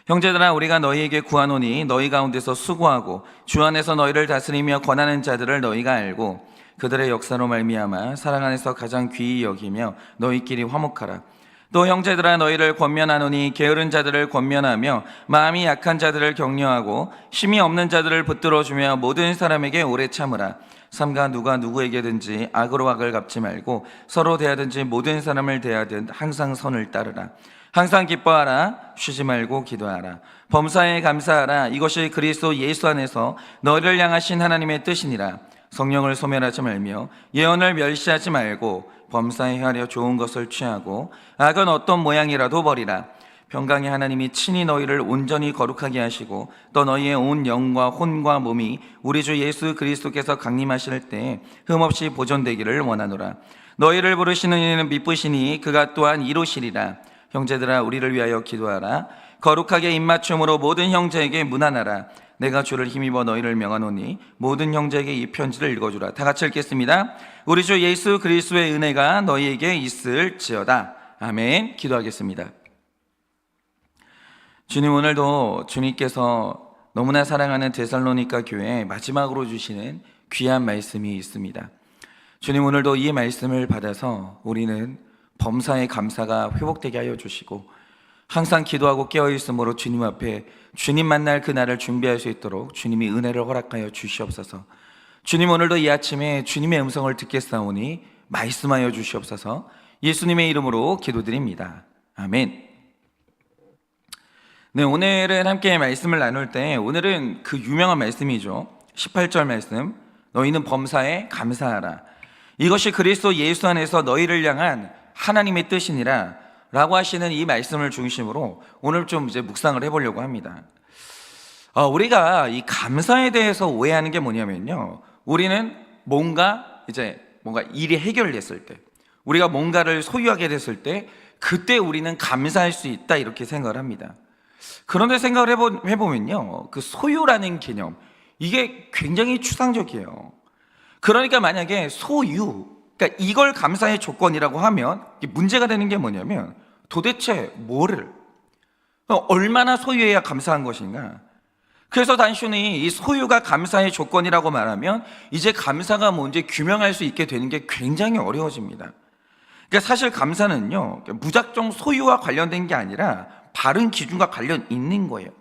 형제들아, 우리가 너희에게 구하노니 너희 가운데서 수고하고 주 안에서 너희를 다스리며 권하는 자들을 너희가 알고 그들의 역사로 말미암아 사랑 안에서 가장 귀히 여기며 너희끼리 화목하라. 또 형제들아, 너희를 권면하노니 게으른 자들을 권면하며 마음이 약한 자들을 격려하고 힘이 없는 자들을 붙들어주며 모든 사람에게 오래 참으라. 삼가 누가 누구에게든지 악으로 악을 갚지 말고 서로 대하든지 모든 사람을 대하든 항상 선을 따르라. 항상 기뻐하라. 쉬지 말고 기도하라. 범사에 감사하라. 이것이 그리스도 예수 안에서 너희를 향하신 하나님의 뜻이니라. 성령을 소멸하지 말며 예언을 멸시하지 말고 범사에 하려 좋은 것을 취하고 악은 어떤 모양이라도 버리라. 평강의 하나님이 친히 너희를 온전히 거룩하게 하시고 또 너희의 온 영과 혼과 몸이 우리 주 예수 그리스도께서 강림하실 때 흠없이 보존되기를 원하노라. 너희를 부르시는 이는 미쁘시니 그가 또한 이루시리라. 형제들아, 우리를 위하여 기도하라. 거룩하게 입맞춤으로 모든 형제에게 문안하라. 내가 주를 힘입어 너희를 명하노니 모든 형제에게 이 편지를 읽어주라. 다 같이 읽겠습니다. 우리 주 예수 그리스도의 은혜가 너희에게 있을지어다. 아멘. 기도하겠습니다. 주님, 오늘도 주님께서 너무나 사랑하는 데살로니가 교회에 마지막으로 주시는 귀한 말씀이 있습니다. 주님, 오늘도 이 말씀을 받아서 우리는 범사의 감사가 회복되게 하여 주시고 항상 기도하고 깨어있음으로 주님 앞에 주님 만날 그날을 준비할 수 있도록 주님이 은혜를 허락하여 주시옵소서. 주님, 오늘도 이 아침에 주님의 음성을 듣겠사오니 말씀하여 주시옵소서. 예수님의 이름으로 기도드립니다. 아멘. 네, 오늘은 함께 말씀을 나눌 때 오늘은 그 유명한 말씀이죠. 18절 말씀, 너희는 범사에 감사하라. 이것이 그리스도 예수 안에서 너희를 향한 하나님의 뜻이니라 라고 하시는 이 말씀을 중심으로 오늘 좀 이제 묵상을 해보려고 합니다. 우리가 이 감사에 대해서 오해하는 게 뭐냐면요, 우리는 뭔가 일이 해결됐을 때, 우리가 뭔가를 소유하게 됐을 때 그때 우리는 감사할 수 있다 이렇게 생각을 합니다. 그런데 생각을 해보면요, 그 소유라는 개념, 이게 굉장히 추상적이에요. 그러니까 만약에 그러니까 이걸 감사의 조건이라고 하면 문제가 되는 게 뭐냐면 도대체 얼마나 소유해야 감사한 것인가. 그래서 단순히 이 소유가 감사의 조건이라고 말하면 이제 감사가 뭔지 규명할 수 있게 되는 게 굉장히 어려워집니다. 그러니까 사실 감사는요, 무작정 소유와 관련된 게 아니라 바른 기준과 관련 있는 거예요.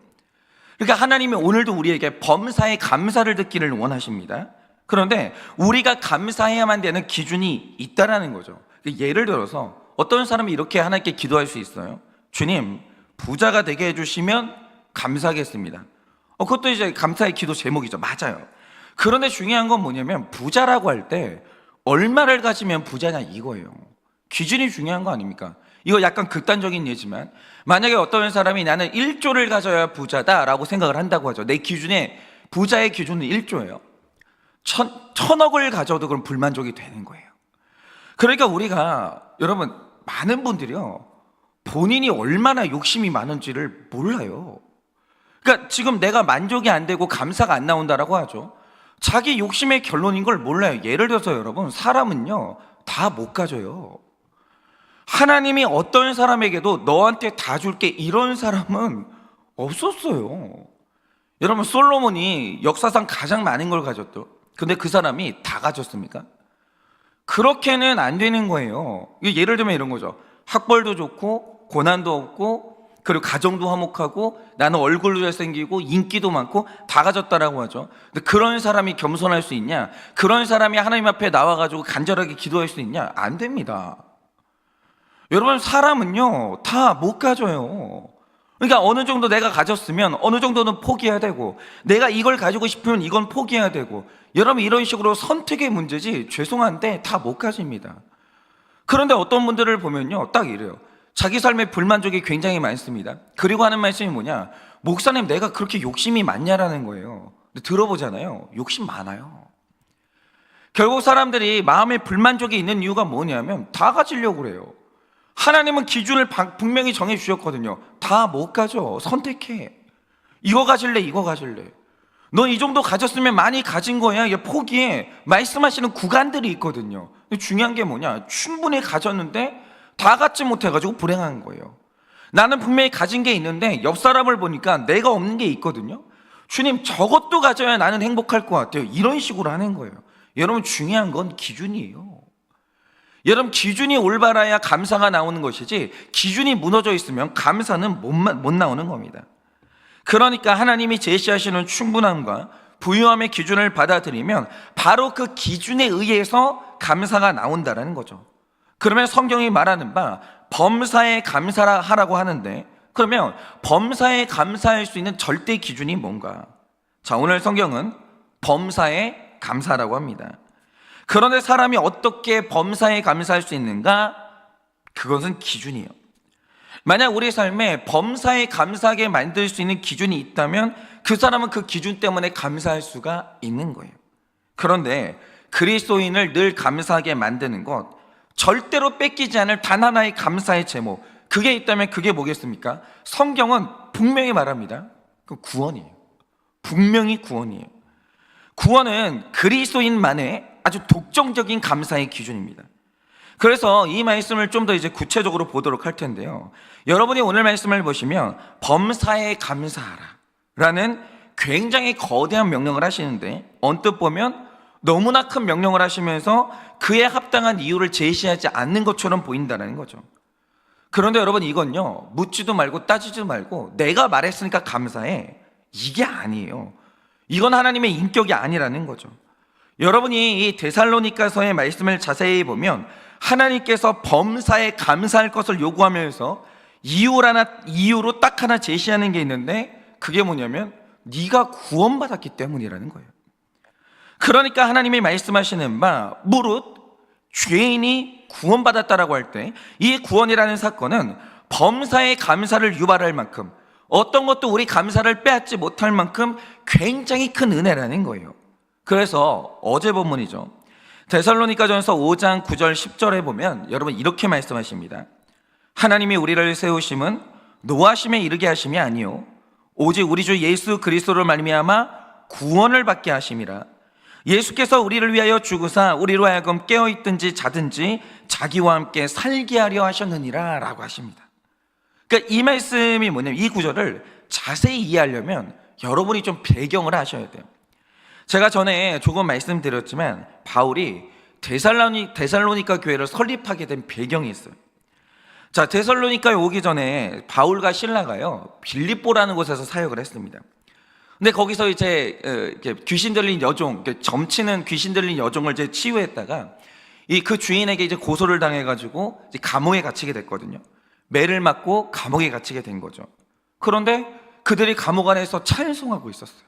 그러니까 하나님이 오늘도 우리에게 범사의 감사를 듣기를 원하십니다. 그런데 우리가 감사해야만 되는 기준이 있다라는 거죠. 예를 들어서 어떤 사람이 이렇게 하나님께 기도할 수 있어요. 주님, 부자가 되게 해주시면 감사하겠습니다. 그것도 이제 감사의 기도 제목이죠. 맞아요. 그런데 중요한 건 뭐냐면 부자라고 할 때 얼마를 가지면 부자냐 이거예요. 기준이 중요한 거 아닙니까? 이거 약간 극단적인 예지만 만약에 어떤 사람이 나는 1조를 가져야 부자다라고 생각을 한다고 하죠. 내 기준에 부자의 기준은 1조예요. 천억을 가져도 그럼 불만족이 되는 거예요. 그러니까 여러분, 많은 분들이요, 본인이 얼마나 욕심이 많은지를 몰라요. 그러니까 지금 내가 만족이 안 되고 감사가 안 나온다라고 하죠. 자기 욕심의 결론인 걸 몰라요. 예를 들어서 여러분, 사람은요 다 못 가져요. 하나님이 어떤 사람에게도 너한테 다 줄게 이런 사람은 없었어요. 여러분, 솔로몬이 역사상 가장 많은 걸 가졌죠. 근데 그 사람이 다 가졌습니까? 그렇게는 안 되는 거예요. 예를 들면 이런 거죠. 학벌도 좋고 고난도 없고 그리고 가정도 화목하고 나는 얼굴도 잘생기고 인기도 많고 다 가졌다라고 하죠. 근데 그런 사람이 겸손할 수 있냐? 그런 사람이 하나님 앞에 나와가지고 간절하게 기도할 수 있냐? 안 됩니다. 여러분, 사람은요 다 못 가져요. 그러니까 어느 정도 내가 가졌으면 어느 정도는 포기해야 되고, 내가 이걸 가지고 싶으면 이건 포기해야 되고, 여러분 이런 식으로 선택의 문제지 죄송한데 다 못 가집니다. 그런데 어떤 분들을 보면요 딱 이래요. 자기 삶에 불만족이 굉장히 많습니다. 그리고 하는 말씀이 뭐냐, 목사님 내가 그렇게 욕심이 많냐라는 거예요. 근데 들어보잖아요, 욕심 많아요. 결국 사람들이 마음에 불만족이 있는 이유가 뭐냐면 다 가지려고 그래요. 하나님은 기준을 분명히 정해 주셨거든요. 다 못 가져. 선택해. 이거 가질래, 이거 가질래. 너 이 정도 가졌으면 많이 가진 거야. 이게 포기해. 말씀하시는 구간들이 있거든요. 근데 중요한 게 뭐냐, 충분히 가졌는데 다 갖지 못해가지고 불행한 거예요. 나는 분명히 가진 게 있는데 옆 사람을 보니까 내가 없는 게 있거든요. 주님, 저것도 가져야 나는 행복할 것 같아요. 이런 식으로 하는 거예요. 여러분, 중요한 건 기준이에요. 여러분, 기준이 올바라야 감사가 나오는 것이지, 기준이 무너져 있으면 감사는 못 나오는 겁니다. 그러니까 하나님이 제시하시는 충분함과 부유함의 기준을 받아들이면 바로 그 기준에 의해서 감사가 나온다는 거죠. 그러면 성경이 말하는 바 범사에 감사하라고 하는데, 그러면 범사에 감사할 수 있는 절대 기준이 뭔가? 자, 오늘 성경은 범사에 감사라고 합니다. 그런데 사람이 어떻게 범사에 감사할 수 있는가? 그것은 기준이에요. 만약 우리 삶에 범사에 감사하게 만들 수 있는 기준이 있다면 그 사람은 그 기준 때문에 감사할 수가 있는 거예요. 그런데 그리스도인을 늘 감사하게 만드는 것, 절대로 뺏기지 않을 단 하나의 감사의 제목, 그게 있다면 그게 뭐겠습니까? 성경은 분명히 말합니다. 그 구원이에요. 분명히 구원이에요. 구원은 그리스도인만의 아주 독점적인 감사의 기준입니다. 그래서 이 말씀을 좀 더 이제 구체적으로 보도록 할 텐데요. 여러분이 오늘 말씀을 보시면 범사에 감사하라 라는 굉장히 거대한 명령을 하시는데, 언뜻 보면 너무나 큰 명령을 하시면서 그에 합당한 이유를 제시하지 않는 것처럼 보인다는 거죠. 그런데 여러분, 이건요, 묻지도 말고 따지지도 말고 내가 말했으니까 감사해, 이게 아니에요. 이건 하나님의 인격이 아니라는 거죠. 여러분이 이 데살로니가서의 말씀을 자세히 보면 하나님께서 범사에 감사할 것을 요구하면서 이유로 딱 하나 제시하는 게 있는데, 그게 뭐냐면 네가 구원받았기 때문이라는 거예요. 그러니까 하나님이 말씀하시는 바 무릇 죄인이 구원받았다라고 할 때 이 구원이라는 사건은 범사에 감사를 유발할 만큼, 어떤 것도 우리 감사를 빼앗지 못할 만큼 굉장히 큰 은혜라는 거예요. 그래서 어제 본문이죠. 데살로니가전서 5장 9절 10절에 보면 여러분 이렇게 말씀하십니다. 하나님이 우리를 세우심은 노하심에 이르게 하심이 아니요 오직 우리 주 예수 그리스도를 말미암아 구원을 받게 하심이라. 예수께서 우리를 위하여 죽으사 우리로 하여금 깨어있든지 자든지 자기와 함께 살게 하려 하셨느니라 라고 하십니다. 그러니까 이 말씀이 뭐냐면, 이 구절을 자세히 이해하려면 여러분이 좀 배경을 하셔야 돼요. 제가 전에 조금 말씀드렸지만 바울이 데살로니가 교회를 설립하게 된 배경이 있어요. 자, 데살로니가에 오기 전에 바울과 실라가요, 빌립보라는 곳에서 사역을 했습니다. 근데 거기서 이제 귀신 들린 여종, 점치는 귀신 들린 여종을 이제 치유했다가 그 주인에게 이제 고소를 당해가지고 이제 감옥에 갇히게 됐거든요. 매를 맞고 감옥에 갇히게 된 거죠. 그런데 그들이 감옥 안에서 찬송하고 있었어요.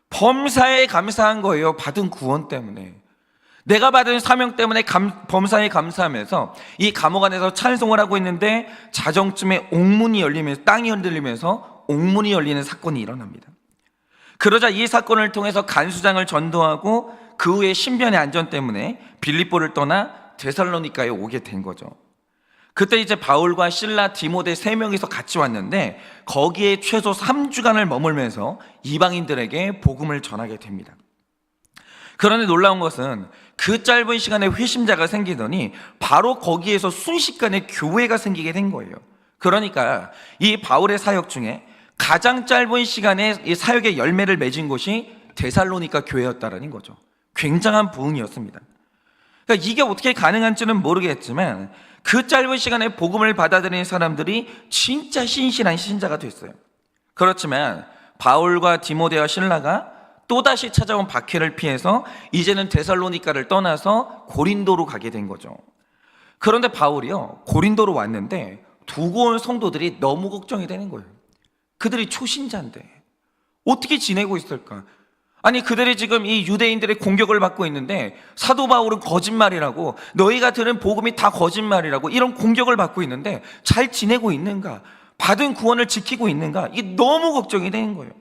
범사에 감사한 거예요. 받은 구원 때문에. 내가 받은 사명 때문에 범사에 감사하면서 이 감옥 안에서 찬송을 하고 있는데 자정쯤에 옥문이 열리면서, 땅이 흔들리면서 옥문이 열리는 사건이 일어납니다. 그러자 이 사건을 통해서 간수장을 전도하고 그 후에 신변의 안전 때문에 빌립보를 떠나 데살로니가에 오게 된 거죠. 그때 이제 바울과 실라, 디모데 3명이서 같이 왔는데 거기에 최소 3주간을 머물면서 이방인들에게 복음을 전하게 됩니다. 그런데 놀라운 것은 그 짧은 시간에 회심자가 생기더니 바로 거기에서 순식간에 교회가 생기게 된 거예요. 그러니까 이 바울의 사역 중에 가장 짧은 시간에 이 사역의 열매를 맺은 곳이 데살로니가 교회였다라는 거죠. 굉장한 부흥이었습니다. 그러니까 이게 어떻게 가능한지는 모르겠지만 그 짧은 시간에 복음을 받아들이는 사람들이 진짜 신실한 신자가 됐어요. 그렇지만 바울과 디모데와 실라가 또다시 찾아온 박해를 피해서 이제는 데살로니가를 떠나서 고린도로 가게 된 거죠. 그런데 바울이요, 고린도로 왔는데 두고 온 성도들이 너무 걱정이 되는 거예요. 그들이 초신자인데 어떻게 지내고 있을까? 아니, 그들이 지금 이 유대인들의 공격을 받고 있는데 사도 바울은 거짓말이라고, 너희가 들은 복음이 다 거짓말이라고 이런 공격을 받고 있는데 잘 지내고 있는가? 받은 구원을 지키고 있는가? 이게 너무 걱정이 되는 거예요.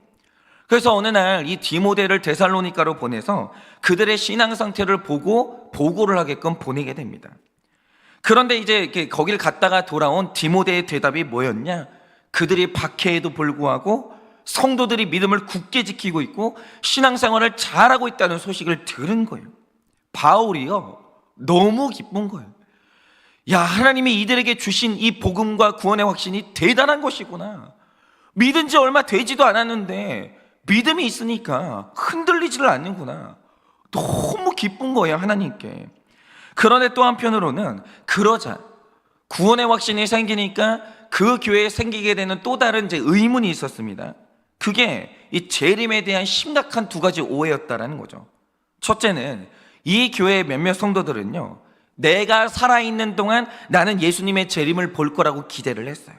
그래서 어느 날 이 디모데를 데살로니가로 보내서 그들의 신앙 상태를 보고 보고를 하게끔 보내게 됩니다. 그런데 이제 거길 갔다가 돌아온 디모데의 대답이 뭐였냐? 그들이 박해에도 불구하고 성도들이 믿음을 굳게 지키고 있고 신앙생활을 잘하고 있다는 소식을 들은 거예요. 바울이요, 너무 기쁜 거예요. 야, 하나님이 이들에게 주신 이 복음과 구원의 확신이 대단한 것이구나. 믿은 지 얼마 되지도 않았는데 믿음이 있으니까 흔들리지를 않는구나. 너무 기쁜 거예요, 하나님께. 그런데 또 한편으로는 그러자 구원의 확신이 생기니까 그 교회에 생기게 되는 또 다른 의문이 있었습니다. 그게 이 재림에 대한 심각한 두 가지 오해였다라는 거죠. 첫째는 이 교회의 몇몇 성도들은요, 내가 살아있는 동안 나는 예수님의 재림을 볼 거라고 기대를 했어요.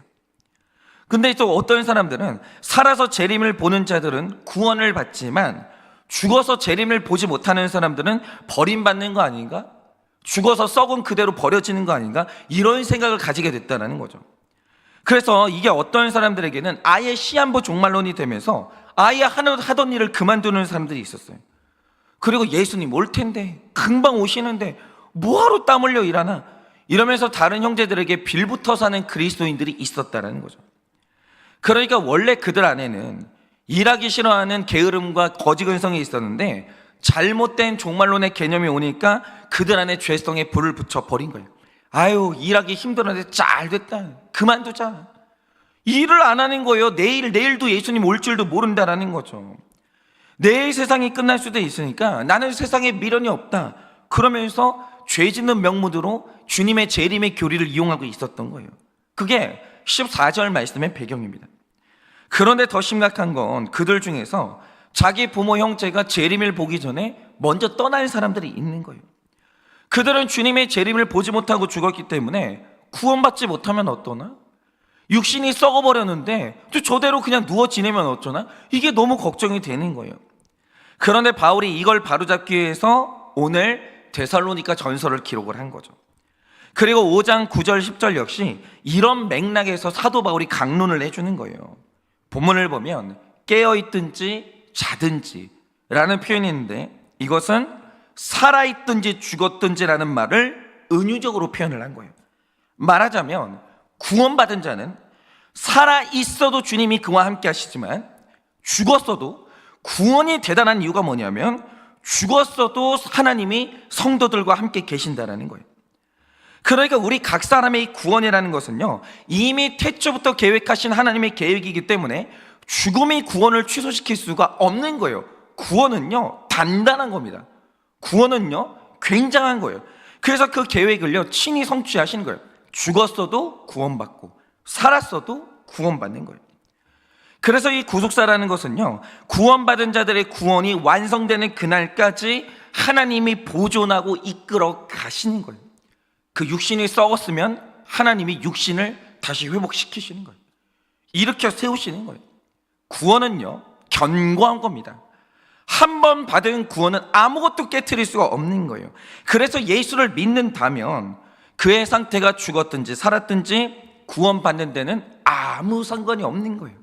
근데 또 어떤 사람들은 살아서 재림을 보는 자들은 구원을 받지만 죽어서 재림을 보지 못하는 사람들은 버림받는 거 아닌가? 죽어서 썩은 그대로 버려지는 거 아닌가? 이런 생각을 가지게 됐다는 거죠. 그래서 이게 어떤 사람들에게는 아예 시한부 종말론이 되면서 아예 하던 일을 그만두는 사람들이 있었어요. 그리고 예수님 올 텐데, 금방 오시는데 뭐하러 땀 흘려 일하나? 이러면서 다른 형제들에게 빌붙어 사는 그리스도인들이 있었다는 거죠. 그러니까 원래 그들 안에는 일하기 싫어하는 게으름과 거짓 근성이 있었는데 잘못된 종말론의 개념이 오니까 그들 안에 죄성에 불을 붙여 버린 거예요. 아유, 일하기 힘들었는데 잘 됐다, 그만두자. 일을 안 하는 거예요. 내일도 예수님 올 줄도 모른다라는 거죠. 내일 세상이 끝날 수도 있으니까 나는 세상에 미련이 없다, 그러면서 죄 짓는 명목으로 주님의 재림의 교리를 이용하고 있었던 거예요. 그게 14절 말씀의 배경입니다. 그런데 더 심각한 건 그들 중에서 자기 부모 형제가 재림을 보기 전에 먼저 떠날 사람들이 있는 거예요. 그들은 주님의 재림을 보지 못하고 죽었기 때문에 구원받지 못하면 어떠나? 육신이 썩어버렸는데 저대로 그냥 누워 지내면 어쩌나? 이게 너무 걱정이 되는 거예요. 그런데 바울이 이걸 바로잡기 위해서 오늘 데살로니가 전서를 기록을 한 거죠. 그리고 5장 9절 10절 역시 이런 맥락에서 사도 바울이 강론을 해주는 거예요. 본문을 보면 깨어있든지 자든지 라는 표현이 있는데 이것은 살아있든지 죽었든지라는 말을 은유적으로 표현을 한 거예요. 말하자면 구원받은 자는 살아있어도 주님이 그와 함께 하시지만 죽었어도 구원이 대단한 이유가 뭐냐면 죽었어도 하나님이 성도들과 함께 계신다라는 거예요. 그러니까 우리 각 사람의 구원이라는 것은요, 이미 태초부터 계획하신 하나님의 계획이기 때문에 죽음이 구원을 취소시킬 수가 없는 거예요. 구원은요 단단한 겁니다. 구원은요 굉장한 거예요. 그래서 그 계획을요 친히 성취하시는 거예요. 죽었어도 구원받고 살았어도 구원받는 거예요. 그래서 이 구속사라는 것은요, 구원받은 자들의 구원이 완성되는 그날까지 하나님이 보존하고 이끌어 가시는 거예요. 그 육신이 썩었으면 하나님이 육신을 다시 회복시키시는 거예요. 일으켜 세우시는 거예요. 구원은요 견고한 겁니다. 한 번 받은 구원은 아무것도 깨트릴 수가 없는 거예요. 그래서 예수를 믿는다면 그의 상태가 죽었든지 살았든지 구원받는 데는 아무 상관이 없는 거예요.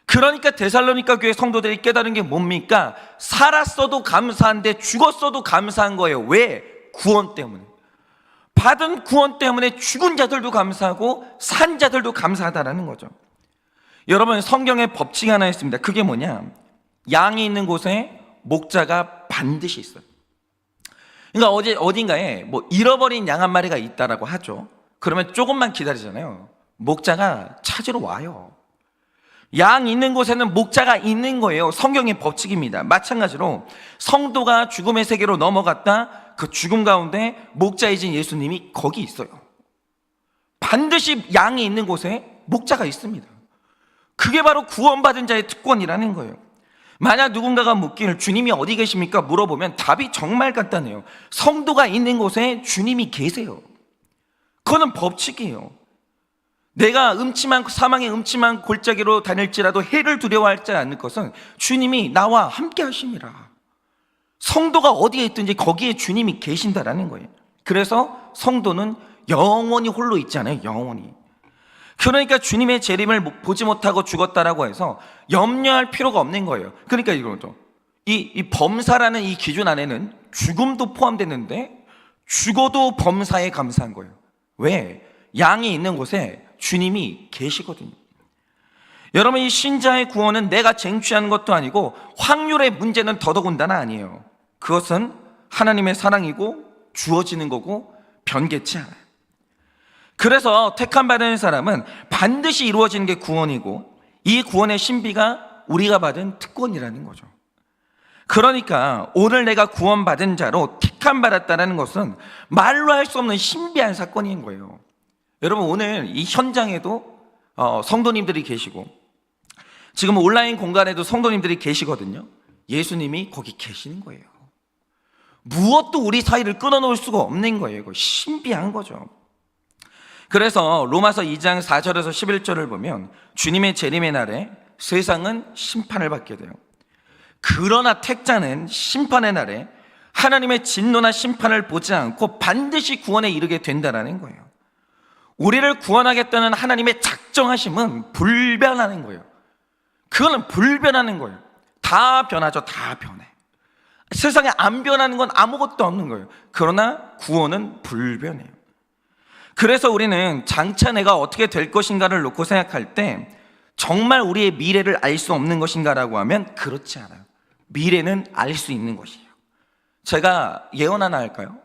그러니까 데살로니가 교회 성도들이 깨달은 게 뭡니까? 살았어도 감사한데 죽었어도 감사한 거예요. 왜? 구원 때문에. 받은 구원 때문에 죽은 자들도 감사하고 산 자들도 감사하다라는 거죠. 여러분, 성경에 법칙이 하나 있습니다. 그게 뭐냐? 양이 있는 곳에 목자가 반드시 있어요. 그러니까 어딘가에 뭐 잃어버린 양 한 마리가 있다라고 하죠. 그러면 조금만 기다리잖아요. 목자가 찾으러 와요. 양 있는 곳에는 목자가 있는 거예요. 성경의 법칙입니다. 마찬가지로 성도가 죽음의 세계로 넘어갔다, 그 죽음 가운데 목자이신 예수님이 거기 있어요. 반드시 양이 있는 곳에 목자가 있습니다. 그게 바로 구원받은 자의 특권이라는 거예요. 만약 누군가가 묻기를 주님이 어디 계십니까? 물어보면 답이 정말 간단해요. 성도가 있는 곳에 주님이 계세요. 그거는 법칙이에요. 내가 사망의 음침한 골짜기로 다닐지라도 해를 두려워하지 않을 것은 주님이 나와 함께 하심이라. 성도가 어디에 있든지 거기에 주님이 계신다라는 거예요. 그래서 성도는 영원히 홀로 있지 않아요. 영원히. 그러니까 주님의 재림을 보지 못하고 죽었다라고 해서 염려할 필요가 없는 거예요. 그러니까 이거죠. 이 범사라는 이 기준 안에는 죽음도 포함되는데 죽어도 범사에 감사한 거예요. 왜? 양이 있는 곳에 주님이 계시거든요. 여러분, 이 신자의 구원은 내가 쟁취하는 것도 아니고 확률의 문제는 더더군다나 아니에요. 그것은 하나님의 사랑이고 주어지는 거고 변개치 않아요. 그래서 택함 받은 사람은 반드시 이루어지는 게 구원이고, 이 구원의 신비가 우리가 받은 특권이라는 거죠. 그러니까 오늘 내가 구원받은 자로 택함 받았다는 것은 말로 할 수 없는 신비한 사건인 거예요. 여러분, 오늘 이 현장에도 성도님들이 계시고, 지금 온라인 공간에도 성도님들이 계시거든요. 예수님이 거기 계시는 거예요. 무엇도 우리 사이를 끊어놓을 수가 없는 거예요. 이거 신비한 거죠. 그래서 로마서 2장 4절에서 11절을 보면 주님의 재림의 날에 세상은 심판을 받게 돼요. 그러나 택자는 심판의 날에 하나님의 진노나 심판을 보지 않고 반드시 구원에 이르게 된다는 거예요. 우리를 구원하겠다는 하나님의 작정하심은 불변하는 거예요. 그거는 불변하는 거예요. 다 변하죠. 다 변해. 세상에 안 변하는 건 아무것도 없는 거예요. 그러나 구원은 불변해요. 그래서 우리는 장차 내가 어떻게 될 것인가를 놓고 생각할 때 정말 우리의 미래를 알 수 없는 것인가라고 하면 그렇지 않아요. 미래는 알 수 있는 것이에요. 제가 예언 하나 할까요?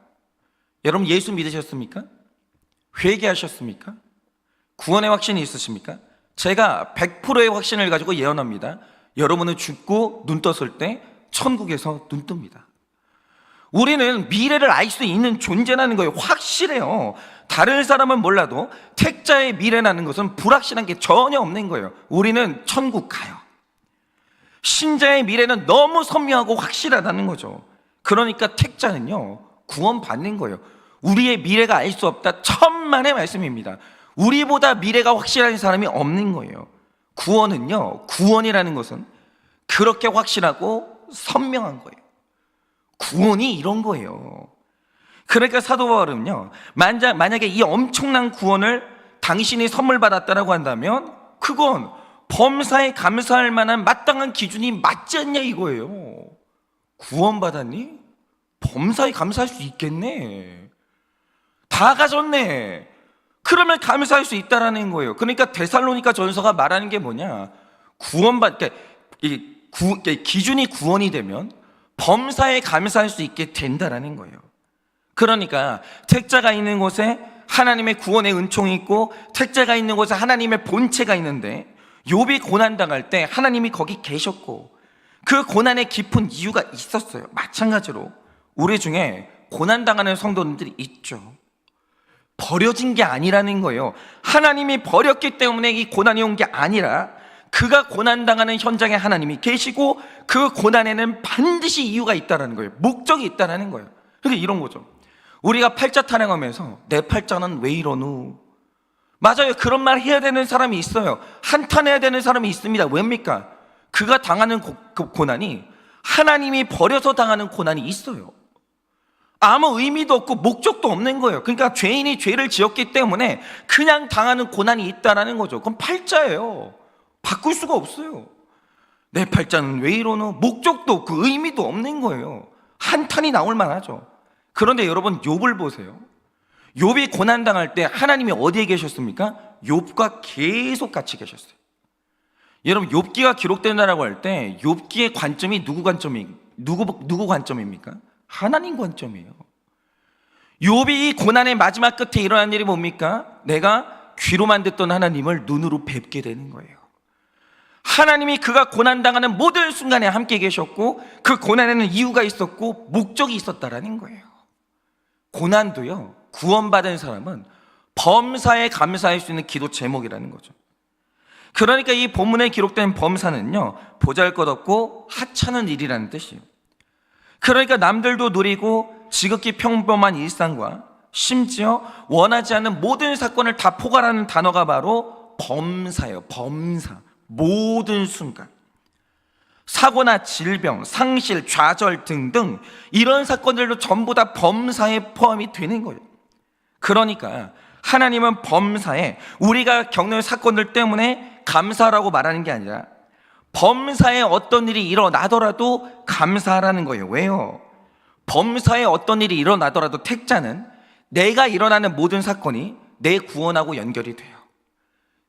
여러분, 예수 믿으셨습니까? 회개하셨습니까? 구원의 확신이 있으십니까? 제가 100%의 확신을 가지고 예언합니다. 여러분은 죽고 눈 떴을 때 천국에서 눈 뜹니다. 우리는 미래를 알 수 있는 존재라는 거예요. 확실해요. 다른 사람은 몰라도 택자의 미래라는 것은 불확실한 게 전혀 없는 거예요. 우리는 천국 가요. 신자의 미래는 너무 선명하고 확실하다는 거죠. 그러니까 택자는요, 구원받는 거예요. 우리의 미래가 알 수 없다, 천만의 말씀입니다. 우리보다 미래가 확실한 사람이 없는 거예요. 구원은요, 구원이라는 것은 그렇게 확실하고 선명한 거예요. 구원이 이런 거예요. 그러니까 사도 바울은요, 만약에 이 엄청난 구원을 당신이 선물 받았다라고 한다면 그건 범사에 감사할 만한 마땅한 기준이 맞지 않냐 이거예요. 구원받았니? 범사에 감사할 수 있겠네. 다 가졌네. 그러면 감사할 수 있다라는 거예요. 그러니까 데살로니가 전서가 말하는 게 뭐냐? 기준이 구원이 되면 범사에 감사할 수 있게 된다라는 거예요. 그러니까 택자가 있는 곳에 하나님의 구원의 은총이 있고, 택자가 있는 곳에 하나님의 본체가 있는데, 욥이 고난당할 때 하나님이 거기 계셨고 그 고난의 깊은 이유가 있었어요. 마찬가지로 우리 중에 고난당하는 성도님들이 있죠. 버려진 게 아니라는 거예요. 하나님이 버렸기 때문에 이 고난이 온 게 아니라 그가 고난당하는 현장에 하나님이 계시고 그 고난에는 반드시 이유가 있다는 거예요. 목적이 있다는 거예요. 그러니까 이런 거죠. 우리가 팔자 타령하면서 내 팔자는 왜 이러누? 맞아요. 그런 말 해야 되는 사람이 있어요. 한탄해야 되는 사람이 있습니다. 왜입니까? 그가 당하는 그 고난이 하나님이 버려서 당하는 고난이 있어요. 아무 의미도 없고 목적도 없는 거예요. 그러니까 죄인이 죄를 지었기 때문에 그냥 당하는 고난이 있다라는 거죠. 그럼 팔자예요. 바꿀 수가 없어요. 내 팔자는 왜 이러노? 목적도 없고 의미도 없는 거예요. 한탄이 나올 만하죠. 그런데 여러분, 욥을 보세요. 욥이 고난당할 때 하나님이 어디에 계셨습니까? 욥과 계속 같이 계셨어요. 여러분, 욥기가 기록된다라고 할 때 욥기의 관점이 누구 관점입니까? 하나님 관점이에요. 욥이 이 고난의 마지막 끝에 일어난 일이 뭡니까? 내가 귀로만 듣던 하나님을 눈으로 뵙게 되는 거예요. 하나님이 그가 고난당하는 모든 순간에 함께 계셨고 그 고난에는 이유가 있었고 목적이 있었다라는 거예요. 고난도요, 구원받은 사람은 범사에 감사할 수 있는 기도 제목이라는 거죠. 그러니까 이 본문에 기록된 범사는요, 보잘것없고 하찮은 일이라는 뜻이에요. 그러니까 남들도 누리고 지극히 평범한 일상과 심지어 원하지 않는 모든 사건을 다 포괄하는 단어가 바로 범사예요. 범사. 모든 순간, 사고나 질병, 상실, 좌절 등등 이런 사건들도 전부 다 범사에 포함이 되는 거예요. 그러니까 하나님은 범사에 우리가 겪는 사건들 때문에 감사라고 말하는 게 아니라 범사에 어떤 일이 일어나더라도 감사하라는 거예요. 왜요? 범사에 어떤 일이 일어나더라도 택자는 내가 일어나는 모든 사건이 내 구원하고 연결이 돼요.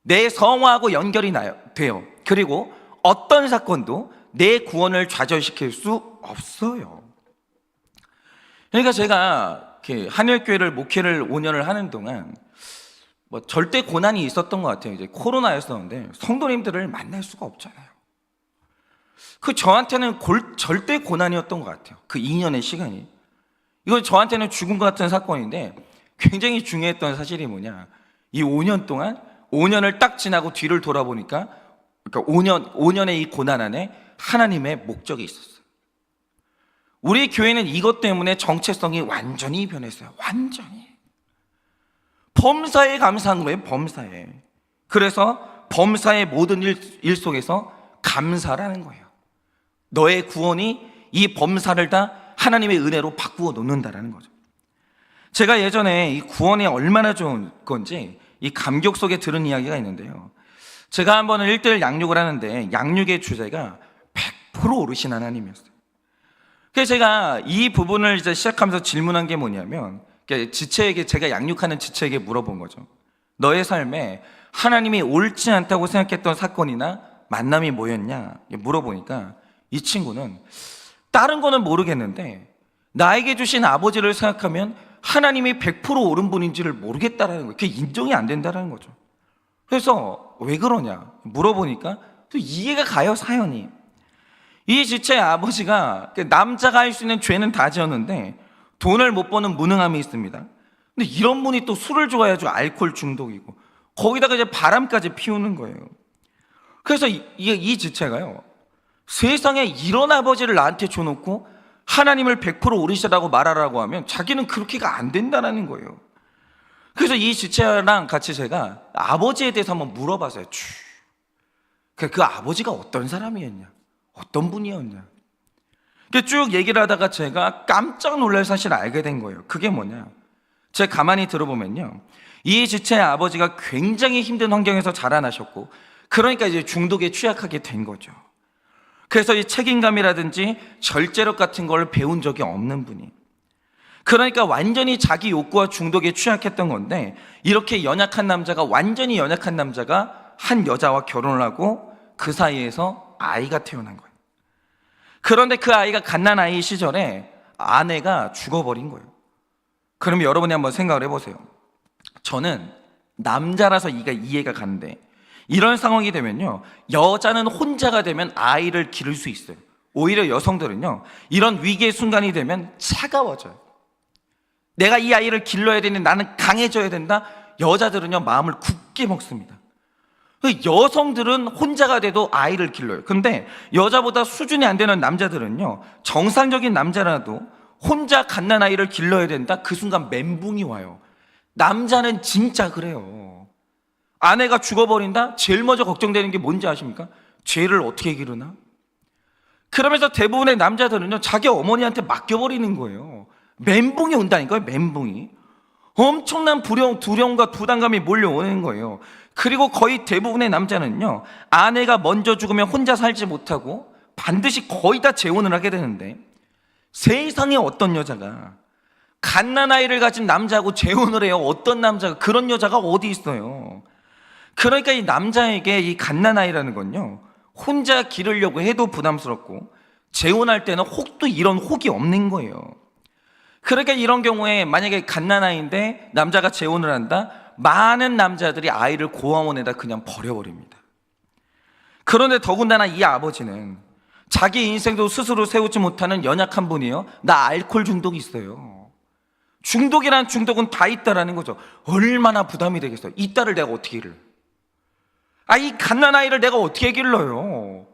내 성화하고 연결이 돼요. 그리고 어떤 사건도 내 구원을 좌절시킬 수 없어요. 그러니까 제가 한일교회를 목회를 5년을 하는 동안 뭐 절대 고난이 있었던 것 같아요. 이제 코로나였었는데 성도님들을 만날 수가 없잖아요. 그 저한테는 절대 고난이었던 것 같아요. 그 2년의 시간이. 이건 저한테는 죽음 같은 사건인데 굉장히 중요했던 사실이 뭐냐, 이 5년 동안, 5년을 딱 지나고 뒤를 돌아보니까, 그러니까 5년의 이 고난 안에 하나님의 목적이 있었어요. 우리 교회는 이것 때문에 정체성이 완전히 변했어요. 완전히. 범사에 감사한 거예요. 범사에. 그래서 범사의 모든 일 속에서 감사라는 거예요. 너의 구원이 이 범사를 다 하나님의 은혜로 바꾸어 놓는다라는 거죠. 제가 예전에 이 구원이 얼마나 좋은 건지 이 감격 속에 들은 이야기가 있는데요. 제가 한 번은 1:1 양육을 하는데 양육의 주제가 100% 오르신 하나님이었어요. 그래서 제가 이 부분을 이제 시작하면서 질문한 게 뭐냐면, 지체에게, 제가 양육하는 지체에게 물어본 거죠. 너의 삶에 하나님이 옳지 않다고 생각했던 사건이나 만남이 뭐였냐 물어보니까 이 친구는 다른 거는 모르겠는데 나에게 주신 아버지를 생각하면 하나님이 100% 옳은 분인지를 모르겠다라는 거예요. 그게 인정이 안 된다는 거죠. 그래서 왜 그러냐 물어보니까 또 이해가 가요, 사연이. 이 지체의 아버지가 남자가 할 수 있는 죄는 다 지었는데 돈을 못 버는 무능함이 있습니다. 근데 이런 분이 또 술을 좋아해가지고 알코올 중독이고 거기다가 이제 바람까지 피우는 거예요. 그래서 이 지체가요, 세상에 이런 아버지를 나한테 줘놓고 하나님을 100% 오르시라고 말하라고 하면 자기는 그렇게가 안 된다는 거예요. 그래서 이 지체랑 같이 제가 아버지에 대해서 한번 물어봤어요. 그 아버지가 어떤 사람이었냐, 어떤 분이었냐. 쭉 얘기를 하다가 제가 깜짝 놀랄 사실을 알게 된 거예요. 그게 뭐냐, 제가 가만히 들어보면요, 이 지체의 아버지가 굉장히 힘든 환경에서 자라나셨고 그러니까 이제 중독에 취약하게 된 거죠. 그래서 이 책임감이라든지 절제력 같은 걸 배운 적이 없는 분이, 그러니까 완전히 자기 욕구와 중독에 취약했던 건데, 이렇게 연약한 남자가, 완전히 연약한 남자가 한 여자와 결혼을 하고 그 사이에서 아이가 태어난 거예요. 그런데 그 아이가 갓난아이 시절에 아내가 죽어버린 거예요. 그럼 여러분이 한번 생각을 해보세요. 저는 남자라서 이해가 가는데 이런 상황이 되면요, 여자는 혼자가 되면 아이를 기를 수 있어요. 오히려 여성들은요, 이런 위기의 순간이 되면 차가워져요. 내가 이 아이를 길러야 되는데 나는 강해져야 된다. 여자들은요, 마음을 굳게 먹습니다. 여성들은 혼자가 돼도 아이를 길러요. 근데 여자보다 수준이 안 되는 남자들은요, 정상적인 남자라도 혼자 갓난아이를 길러야 된다. 그 순간 멘붕이 와요. 남자는 진짜 그래요. 아내가 죽어버린다? 제일 먼저 걱정되는 게 뭔지 아십니까? 죄를 어떻게 기르나? 그러면서 대부분의 남자들은요, 자기 어머니한테 맡겨버리는 거예요. 멘붕이 온다니까요, 멘붕이. 엄청난 두려움과 부담감이 몰려오는 거예요. 그리고 거의 대부분의 남자는요, 아내가 먼저 죽으면 혼자 살지 못하고 반드시 거의 다 재혼을 하게 되는데, 세상에 어떤 여자가 갓난아이를 가진 남자하고 재혼을 해요? 어떤 남자가, 그런 여자가 어디 있어요? 그러니까 이 남자에게 이 갓난아이라는 건요, 혼자 기르려고 해도 부담스럽고 재혼할 때는 혹도 이런 혹이 없는 거예요. 그러니까 이런 경우에 만약에 갓난아이인데 남자가 재혼을 한다? 많은 남자들이 아이를 고아원에다 그냥 버려버립니다. 그런데 더군다나 이 아버지는 자기 인생도 스스로 세우지 못하는 연약한 분이에요. 나 알코올 중독이 있어요. 중독이란 중독은 다 있다라는 거죠. 얼마나 부담이 되겠어요. 이 딸을 내가 어떻게 길러? 이 갓난아이를 내가 어떻게 길러요?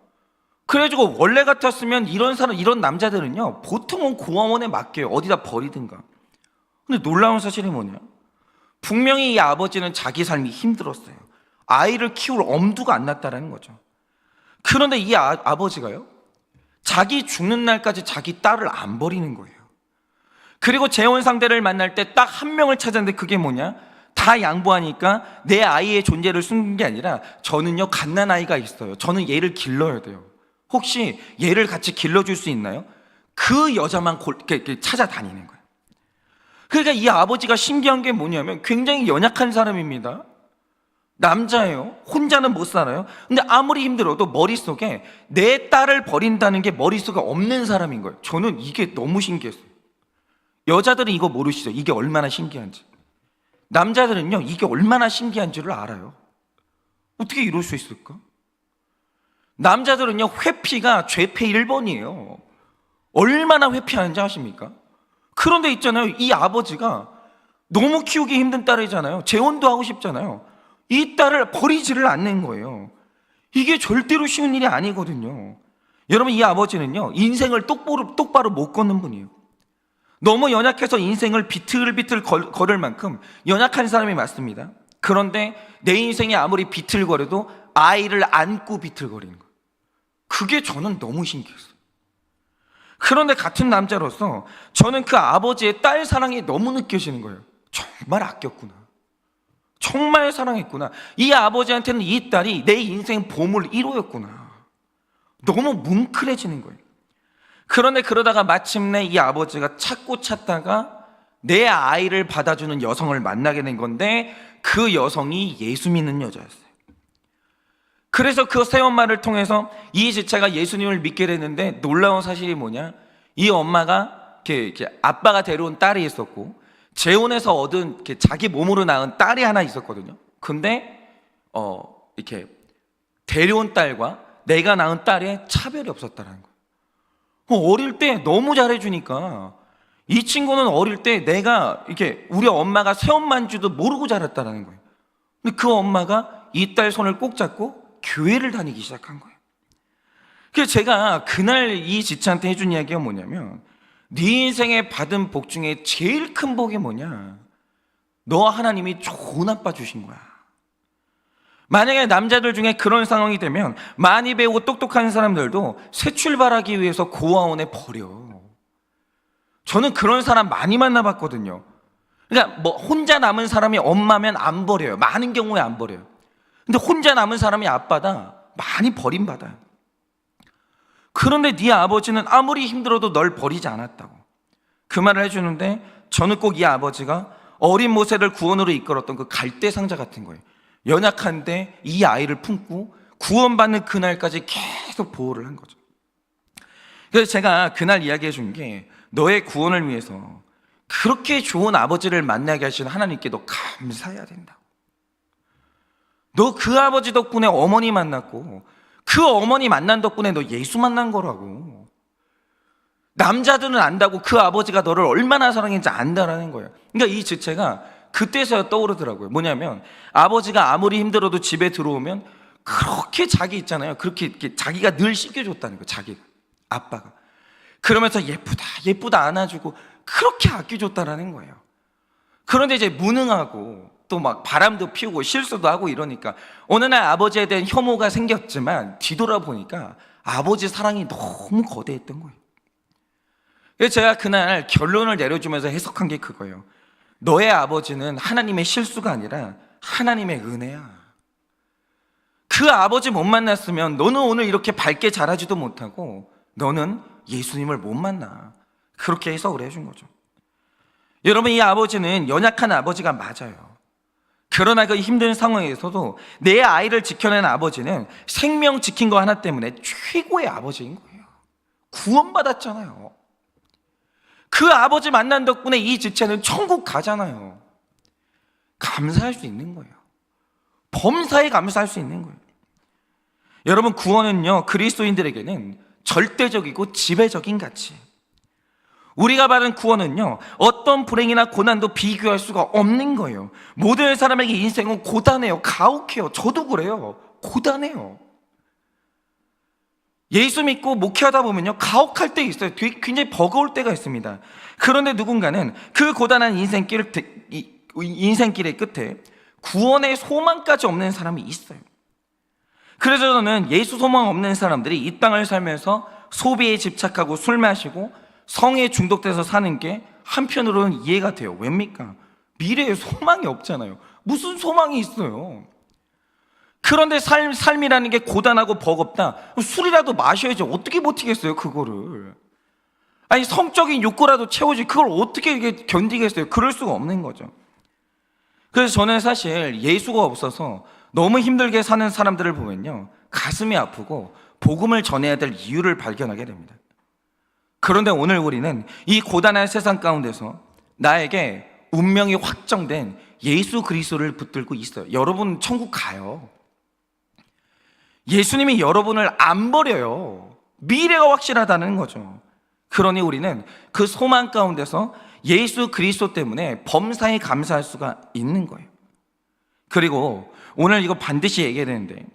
그래가지고 원래 같았으면 이런 남자들은요, 보통은 고아원에 맡겨요. 어디다 버리든가. 근데 놀라운 사실이 뭐냐? 분명히 이 아버지는 자기 삶이 힘들었어요. 아이를 키울 엄두가 안 났다라는 거죠. 그런데 이 아버지가요, 자기 죽는 날까지 자기 딸을 안 버리는 거예요. 그리고 재혼 상대를 만날 때 딱 한 명을 찾았는데 그게 뭐냐? 다 양보하니까 내 아이의 존재를 숨긴 게 아니라, 저는요, 갓난아이가 있어요. 저는 얘를 길러야 돼요. 혹시 얘를 같이 길러줄 수 있나요? 그 여자만 찾아다니는 거예요. 그러니까 이 아버지가 신기한 게 뭐냐면 굉장히 연약한 사람입니다. 남자예요. 혼자는 못 살아요. 근데 아무리 힘들어도 머릿속에 내 딸을 버린다는 게 머릿속에 없는 사람인 거예요. 저는 이게 너무 신기했어요. 여자들은 이거 모르시죠? 이게 얼마나 신기한지. 남자들은요, 이게 얼마나 신기한 줄을 알아요. 어떻게 이럴 수 있을까? 남자들은요, 회피가 죄패 1번이에요. 얼마나 회피하는지 아십니까? 그런데 있잖아요, 이 아버지가 너무 키우기 힘든 딸이잖아요. 재혼도 하고 싶잖아요. 이 딸을 버리지를 않는 거예요. 이게 절대로 쉬운 일이 아니거든요. 여러분, 이 아버지는요, 인생을 똑바로 못 걷는 분이에요. 너무 연약해서 인생을 비틀비틀 걸을 만큼 연약한 사람이 맞습니다. 그런데 내 인생이 아무리 비틀거려도 아이를 안고 비틀거리는 거예요. 그게 저는 너무 신기했어요. 그런데 같은 남자로서 저는 그 아버지의 딸 사랑이 너무 느껴지는 거예요. 정말 아꼈구나. 정말 사랑했구나. 이 아버지한테는 이 딸이 내 인생 보물 1호였구나. 너무 뭉클해지는 거예요. 그런데 그러다가 마침내 이 아버지가 찾고 찾다가 내 아이를 받아주는 여성을 만나게 된 건데, 그 여성이 예수 믿는 여자였어요. 그래서 그 새엄마를 통해서 이 지체가 예수님을 믿게 됐는데, 놀라운 사실이 뭐냐, 이 엄마가 이렇게 아빠가 데려온 딸이 있었고 재혼해서 얻은 자기 몸으로 낳은 딸이 하나 있었거든요. 근데 이렇게 데려온 딸과 내가 낳은 딸에 차별이 없었다는 거예요. 어릴 때 너무 잘해주니까 이 친구는 어릴 때 내가 이렇게 우리 엄마가 새엄마인 줄도 모르고 자랐다는 거예요. 근데 그 엄마가 이 딸 손을 꼭 잡고 교회를 다니기 시작한 거예요. 그래서 제가 그날 이 지체한테 해준 이야기가 뭐냐면, 네 인생에 받은 복 중에 제일 큰 복이 뭐냐, 너 하나님이 좋은 아빠 주신 거야. 만약에 남자들 중에 그런 상황이 되면 많이 배우고 똑똑한 사람들도 새 출발하기 위해서 고아원에 버려. 저는 그런 사람 많이 만나봤거든요. 그러니까 뭐 혼자 남은 사람이 엄마면 안 버려요. 많은 경우에 안 버려요. 근데 혼자 남은 사람이 아빠다, 많이 버림받아요. 그런데 네 아버지는 아무리 힘들어도 널 버리지 않았다고 그 말을 해주는데, 저는 꼭 이 아버지가 어린 모세를 구원으로 이끌었던 그 갈대 상자 같은 거예요. 연약한데 이 아이를 품고 구원받는 그날까지 계속 보호를 한 거죠. 그래서 제가 그날 이야기해 준 게, 너의 구원을 위해서 그렇게 좋은 아버지를 만나게 하신 하나님께 너 감사해야 된다고. 너 그 아버지 덕분에 어머니 만났고, 그 어머니 만난 덕분에 너 예수 만난 거라고. 남자들은 안다고 그 아버지가 너를 얼마나 사랑했는지 안다라는 거예요. 그러니까 이 지체가 그때서야 떠오르더라고요. 뭐냐면, 아버지가 아무리 힘들어도 집에 들어오면 그렇게 자기 있잖아요, 그렇게 이렇게 자기가 늘 씻겨줬다는 거예요. 자기가, 아빠가 그러면서 예쁘다 안아주고 그렇게 아껴줬다라는 거예요. 그런데 이제 무능하고 또 막 바람도 피우고 실수도 하고 이러니까 어느 날 아버지에 대한 혐오가 생겼지만, 뒤돌아보니까 아버지 사랑이 너무 거대했던 거예요. 그래서 제가 그날 결론을 내려주면서 해석한 게 그거예요. 너의 아버지는 하나님의 실수가 아니라 하나님의 은혜야. 그 아버지 못 만났으면 너는 오늘 이렇게 밝게 자라지도 못하고 너는 예수님을 못 만나. 그렇게 해석을 해준 거죠. 여러분, 이 아버지는 연약한 아버지가 맞아요. 그러나 그 힘든 상황에서도 내 아이를 지켜낸 아버지는 생명 지킨 거 하나 때문에 최고의 아버지인 거예요. 구원받았잖아요. 그 아버지 만난 덕분에 이 지체는 천국 가잖아요. 감사할 수 있는 거예요. 범사에 감사할 수 있는 거예요. 여러분, 구원은요, 그리스도인들에게는 절대적이고 지배적인 가치. 우리가 받은 구원은요, 어떤 불행이나 고난도 비교할 수가 없는 거예요. 모든 사람에게 인생은 고단해요. 가혹해요. 저도 그래요. 고단해요. 예수 믿고 목회하다 보면요, 가혹할 때 있어요. 되게 굉장히 버거울 때가 있습니다. 그런데 누군가는 그 고단한 인생길의 끝에 구원의 소망까지 없는 사람이 있어요. 그래서 저는 예수 소망 없는 사람들이 이 땅을 살면서 소비에 집착하고 술 마시고 성에 중독돼서 사는 게 한편으로는 이해가 돼요. 왜입니까? 미래에 소망이 없잖아요. 무슨 소망이 있어요? 그런데 삶이라는 게 고단하고 버겁다. 술이라도 마셔야지. 어떻게 버티겠어요, 그거를? 아니, 성적인 욕구라도 채워지. 그걸 어떻게 이게 견디겠어요? 그럴 수가 없는 거죠. 그래서 저는 사실 예수가 없어서 너무 힘들게 사는 사람들을 보면요, 가슴이 아프고 복음을 전해야 될 이유를 발견하게 됩니다. 그런데 오늘 우리는 이 고단한 세상 가운데서 나에게 운명이 확정된 예수 그리스도를 붙들고 있어요. 여러분 천국 가요. 예수님이 여러분을 안 버려요. 미래가 확실하다는 거죠. 그러니 우리는 그 소망 가운데서 예수 그리스도 때문에 범사에 감사할 수가 있는 거예요. 그리고 오늘 이거 반드시 얘기해야 되는데,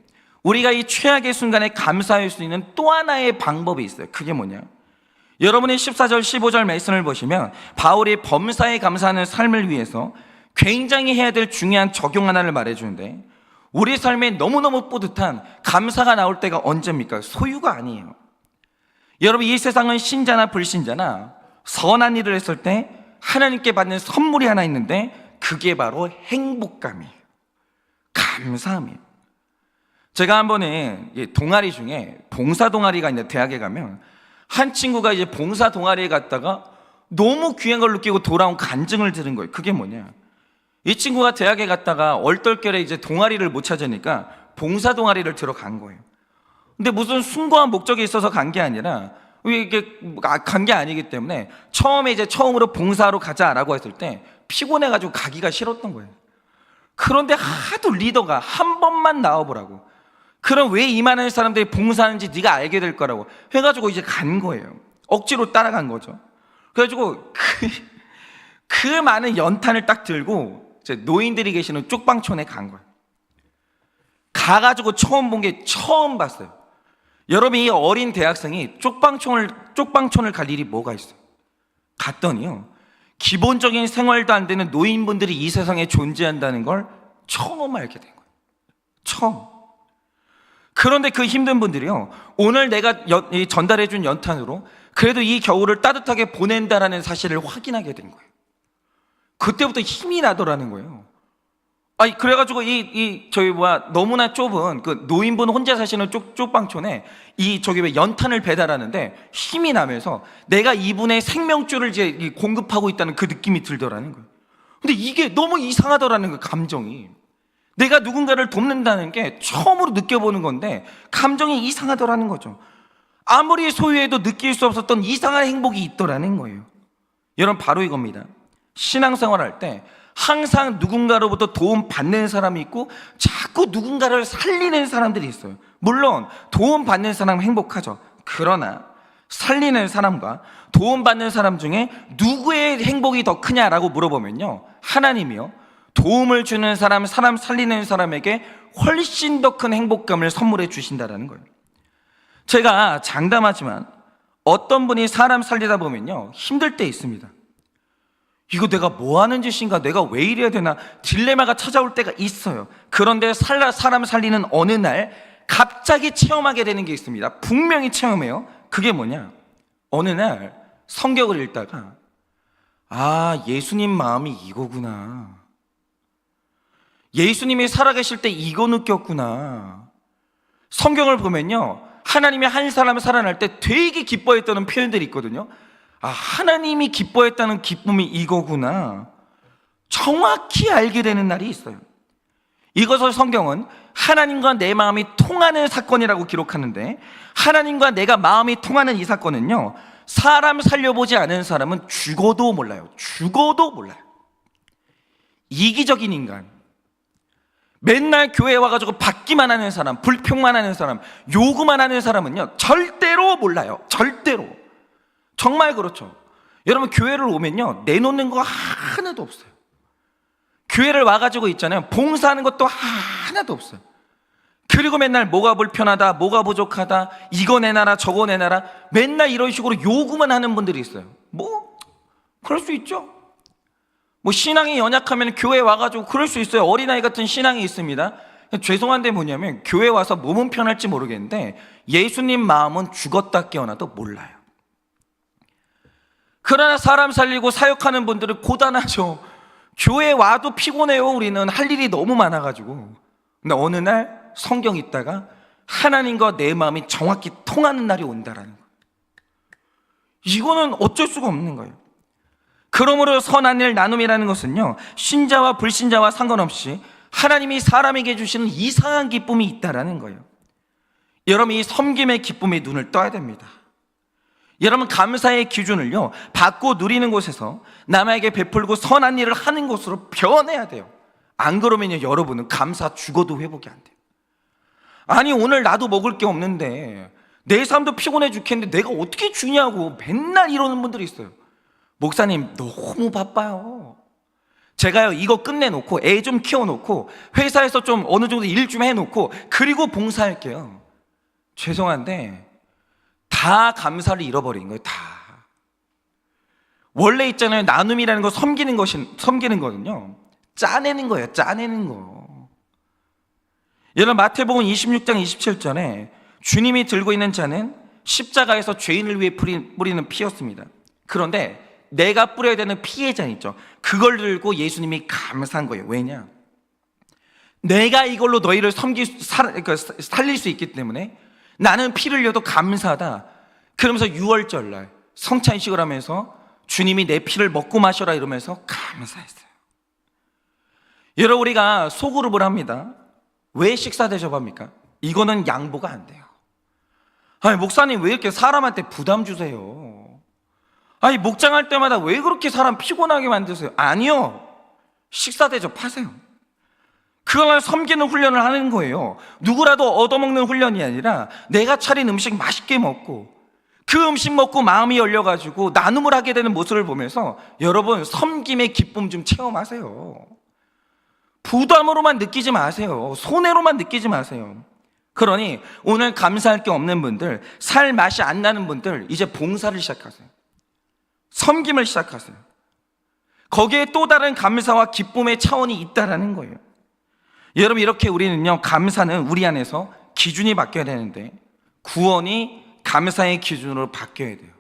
우리가 이 최악의 순간에 감사할 수 있는 또 하나의 방법이 있어요. 그게 뭐냐? 여러분이 14절 15절 말씀을 보시면 바울이 범사에 감사하는 삶을 위해서 굉장히 해야 될 중요한 적용 하나를 말해주는데, 우리 삶에 너무너무 뿌듯한 감사가 나올 때가 언제입니까? 소유가 아니에요. 여러분, 이 세상은 신자나 불신자나 선한 일을 했을 때 하나님께 받는 선물이 하나 있는데, 그게 바로 행복감이에요. 감사함이에요. 제가 한 번에 동아리 중에 봉사 동아리가 있는데, 대학에 가면 한 친구가 이제 봉사 동아리에 갔다가 너무 귀한 걸 느끼고 돌아온 간증을 들은 거예요. 그게 뭐냐? 이 친구가 대학에 갔다가 얼떨결에 이제 동아리를 못 찾으니까 봉사 동아리를 들어간 거예요. 근데 무슨 숭고한 목적이 있어서 간 게 아니라, 이게 간 게 아니기 때문에 처음에 이제 처음으로 봉사하러 가자라고 했을 때 피곤해가지고 가기가 싫었던 거예요. 그런데 하도 리더가 한 번만 나와보라고, 그럼 왜 이 많은 사람들이 봉사하는지 네가 알게 될 거라고 해가지고 이제 간 거예요. 억지로 따라간 거죠. 그래가지고 그 많은 연탄을 딱 들고 이제 노인들이 계시는 쪽방촌에 간 거예요. 가가지고 처음 본 게, 처음 봤어요. 여러분, 이 어린 대학생이 쪽방촌을 갈 일이 뭐가 있어요? 갔더니요, 기본적인 생활도 안 되는 노인분들이 이 세상에 존재한다는 걸 처음 알게 된 거예요. 처음. 그런데 그 힘든 분들이요, 오늘 내가 전달해 준 연탄으로 그래도 이 겨울을 따뜻하게 보낸다라는 사실을 확인하게 된 거예요. 그때부터 힘이 나더라는 거예요. 그래가지고 너무나 좁은 그 노인분 혼자 사시는 쪽방촌에 연탄을 배달하는데 힘이 나면서 내가 이분의 생명줄을 이제 공급하고 있다는 그 느낌이 들더라는 거예요. 근데 이게 너무 이상하더라는 거예요, 감정이. 내가 누군가를 돕는다는 게 처음으로 느껴보는 건데 감정이 이상하더라는 거죠. 아무리 소유해도 느낄 수 없었던 이상한 행복이 있더라는 거예요. 여러분, 바로 이겁니다. 신앙생활 할 때 항상 누군가로부터 도움 받는 사람이 있고 자꾸 누군가를 살리는 사람들이 있어요. 물론 도움 받는 사람은 행복하죠. 그러나 살리는 사람과 도움 받는 사람 중에 누구의 행복이 더 크냐라고 물어보면요, 하나님이요, 도움을 주는 사람 살리는 사람에게 훨씬 더 큰 행복감을 선물해 주신다라는 거예요. 제가 장담하지만 어떤 분이 사람 살리다 보면요, 힘들 때 있습니다. 이거 내가 뭐 하는 짓인가, 내가 왜 이래야 되나, 딜레마가 찾아올 때가 있어요. 그런데 사람 살리는 어느 날 갑자기 체험하게 되는 게 있습니다. 분명히 체험해요. 그게 뭐냐? 어느 날 성경을 읽다가 예수님 마음이 이거구나, 예수님이 살아계실 때 이거 느꼈구나. 성경을 보면요, 하나님이 한 사람을 살아날 때 되게 기뻐했다는 표현들이 있거든요. 하나님이 기뻐했다는 기쁨이 이거구나, 정확히 알게 되는 날이 있어요. 이것을 성경은 하나님과 내 마음이 통하는 사건이라고 기록하는데, 하나님과 내가 마음이 통하는 이 사건은요, 사람 살려보지 않은 사람은 죽어도 몰라요. 죽어도 몰라요. 이기적인 인간, 맨날 교회에 와가지고 받기만 하는 사람, 불평만 하는 사람, 요구만 하는 사람은요, 절대로 몰라요. 절대로. 정말 그렇죠. 여러분, 교회를 오면요, 내놓는 거 하나도 없어요. 교회를 와가지고 있잖아요, 봉사하는 것도 하나도 없어요. 그리고 맨날 뭐가 불편하다, 뭐가 부족하다, 이거 내놔라, 저거 내놔라, 맨날 이런 식으로 요구만 하는 분들이 있어요. 그럴 수 있죠. 신앙이 연약하면 교회 와가지고 그럴 수 있어요. 어린아이 같은 신앙이 있습니다. 죄송한데 뭐냐면, 교회 와서 몸은 편할지 모르겠는데 예수님 마음은 죽었다 깨어나도 몰라요. 그러나 사람 살리고 사역하는 분들은 고단하죠. 교회 와도 피곤해요. 우리는 할 일이 너무 많아가지고. 근데 어느 날 성경 읽다가 하나님과 내 마음이 정확히 통하는 날이 온다라는 거예요. 이거는 어쩔 수가 없는 거예요. 그러므로 선한 일 나눔이라는 것은요, 신자와 불신자와 상관없이 하나님이 사람에게 주시는 이상한 기쁨이 있다라는 거예요. 여러분, 이 섬김의 기쁨에 눈을 떠야 됩니다. 여러분, 감사의 기준을요, 받고 누리는 곳에서 남에게 베풀고 선한 일을 하는 곳으로 변해야 돼요. 안 그러면요, 여러분은 감사 죽어도 회복이 안 돼요. 아니, 오늘 나도 먹을 게 없는데 내 삶도 피곤해 죽겠는데 내가 어떻게 주냐고 맨날 이러는 분들이 있어요. 목사님, 너무 바빠요. 제가요, 이거 끝내놓고 애 좀 키워놓고 회사에서 좀 어느 정도 일 좀 해놓고 그리고 봉사할게요. 죄송한데 다 감사를 잃어버린 거예요. 다. 원래 있잖아요, 나눔이라는 거 섬기는 거는요, 짜내는 거예요. 짜내는 거. 여러분, 마태복음 26장 27절에 주님이 들고 있는 잔은 십자가에서 죄인을 위해 뿌리는 피였습니다. 그런데 내가 뿌려야 되는 피의 잔 있죠, 그걸 들고 예수님이 감사한 거예요. 왜냐? 내가 이걸로 너희를 살릴 수 있기 때문에 나는 피를 흘려도 감사하다. 그러면서 유월절날 성찬식을 하면서 주님이 내 피를 먹고 마셔라 이러면서 감사했어요. 여러분, 우리가 소그룹을 합니다. 왜 식사 대접합니까? 이거는 양보가 안 돼요. 아니, 목사님 왜 이렇게 사람한테 부담 주세요? 아니, 목장할 때마다 왜 그렇게 사람 피곤하게 만드세요? 아니요, 식사 대접하세요. 그걸 섬기는 훈련을 하는 거예요. 누구라도 얻어먹는 훈련이 아니라 내가 차린 음식 맛있게 먹고 그 음식 먹고 마음이 열려가지고 나눔을 하게 되는 모습을 보면서 여러분, 섬김의 기쁨 좀 체험하세요. 부담으로만 느끼지 마세요. 손해로만 느끼지 마세요. 그러니 오늘 감사할 게 없는 분들, 살 맛이 안 나는 분들, 이제 봉사를 시작하세요. 섬김을 시작하세요. 거기에 또 다른 감사와 기쁨의 차원이 있다라는 거예요. 여러분, 이렇게 우리는요, 감사는 우리 안에서 기준이 바뀌어야 되는데 구원이 감사의 기준으로 바뀌어야 돼요.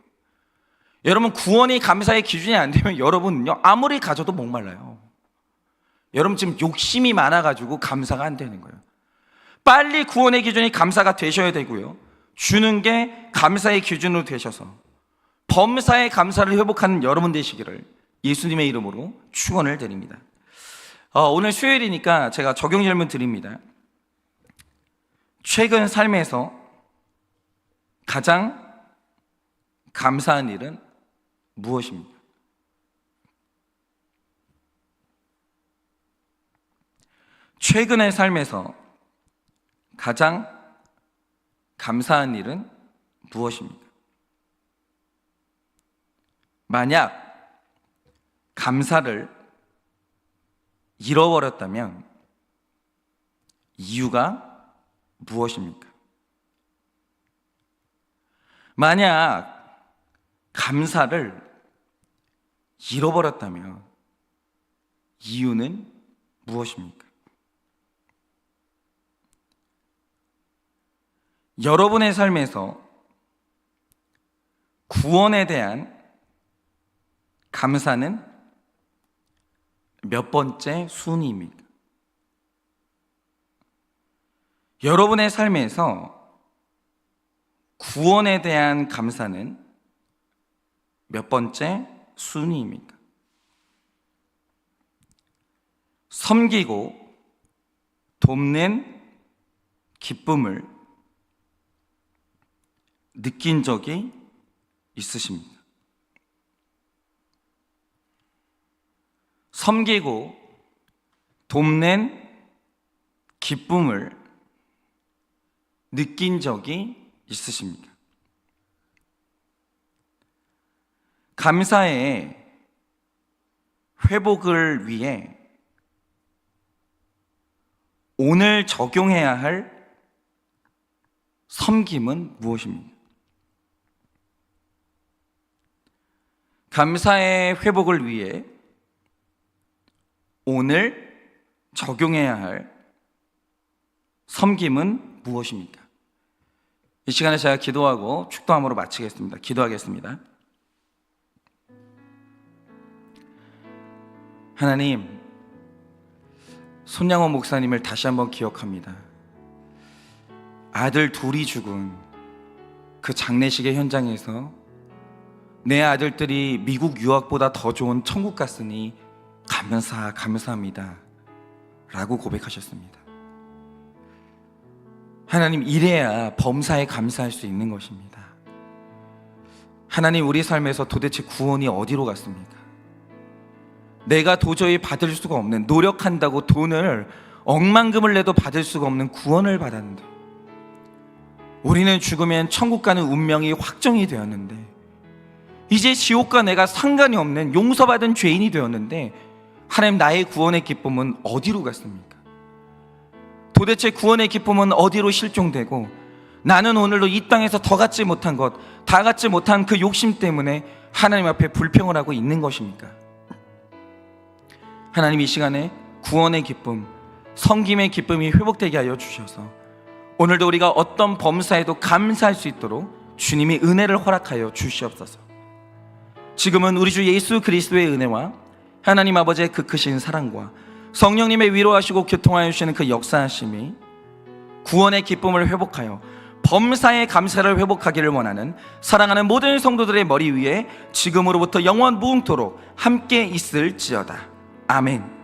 여러분, 구원이 감사의 기준이 안 되면 여러분은요, 아무리 가져도 목말라요. 여러분, 지금 욕심이 많아가지고 감사가 안 되는 거예요. 빨리 구원의 기준이 감사가 되셔야 되고요, 주는 게 감사의 기준으로 되셔서 범사의 감사를 회복하는 여러분 되시기를 예수님의 이름으로 축원을 드립니다. 오늘 수요일이니까 제가 적용 질문 드립니다. 최근 삶에서 가장 감사한 일은 무엇입니까? 최근의 삶에서 가장 감사한 일은 무엇입니까? 만약 감사를 잃어버렸다면 이유가 무엇입니까? 만약 감사를 잃어버렸다면 이유는 무엇입니까? 여러분의 삶에서 구원에 대한 감사는 몇 번째 순위입니까? 여러분의 삶에서 구원에 대한 감사는 몇 번째 순위입니까? 섬기고 돕는 기쁨을 느낀 적이 있으십니까? 섬기고 돕는 기쁨을 느낀 적이 있으십니까? 감사의 회복을 위해 오늘 적용해야 할 섬김은 무엇입니까? 감사의 회복을 위해 오늘 적용해야 할 섬김은 무엇입니까? 이 시간에 제가 기도하고 축도함으로 마치겠습니다. 기도하겠습니다. 하나님, 손양원 목사님을 다시 한번 기억합니다. 아들 둘이 죽은 그 장례식의 현장에서 내 아들들이 미국 유학보다 더 좋은 천국 갔으니 감사합니다 라고 고백하셨습니다. 하나님, 이래야 범사에 감사할 수 있는 것입니다. 하나님, 우리 삶에서 도대체 구원이 어디로 갔습니까? 내가 도저히 받을 수가 없는, 노력한다고 돈을 억만금을 내도 받을 수가 없는 구원을 받았는데, 우리는 죽으면 천국 가는 운명이 확정이 되었는데, 이제 지옥과 내가 상관이 없는 용서받은 죄인이 되었는데, 하나님, 나의 구원의 기쁨은 어디로 갔습니까? 도대체 구원의 기쁨은 어디로 실종되고, 나는 오늘도 이 땅에서 더 갖지 못한 것, 다 갖지 못한 그 욕심 때문에 하나님 앞에 불평을 하고 있는 것입니까? 하나님, 이 시간에 구원의 기쁨, 섬김의 기쁨이 회복되게 하여 주셔서 오늘도 우리가 어떤 범사에도 감사할 수 있도록 주님이 은혜를 허락하여 주시옵소서. 지금은 우리 주 예수 그리스도의 은혜와 하나님 아버지의 그 크신 사랑과 성령님의 위로하시고 교통하여 주시는 그 역사하심이 구원의 기쁨을 회복하여 범사의 감사를 회복하기를 원하는 사랑하는 모든 성도들의 머리 위에 지금으로부터 영원 무궁토록 함께 있을지어다. 아멘.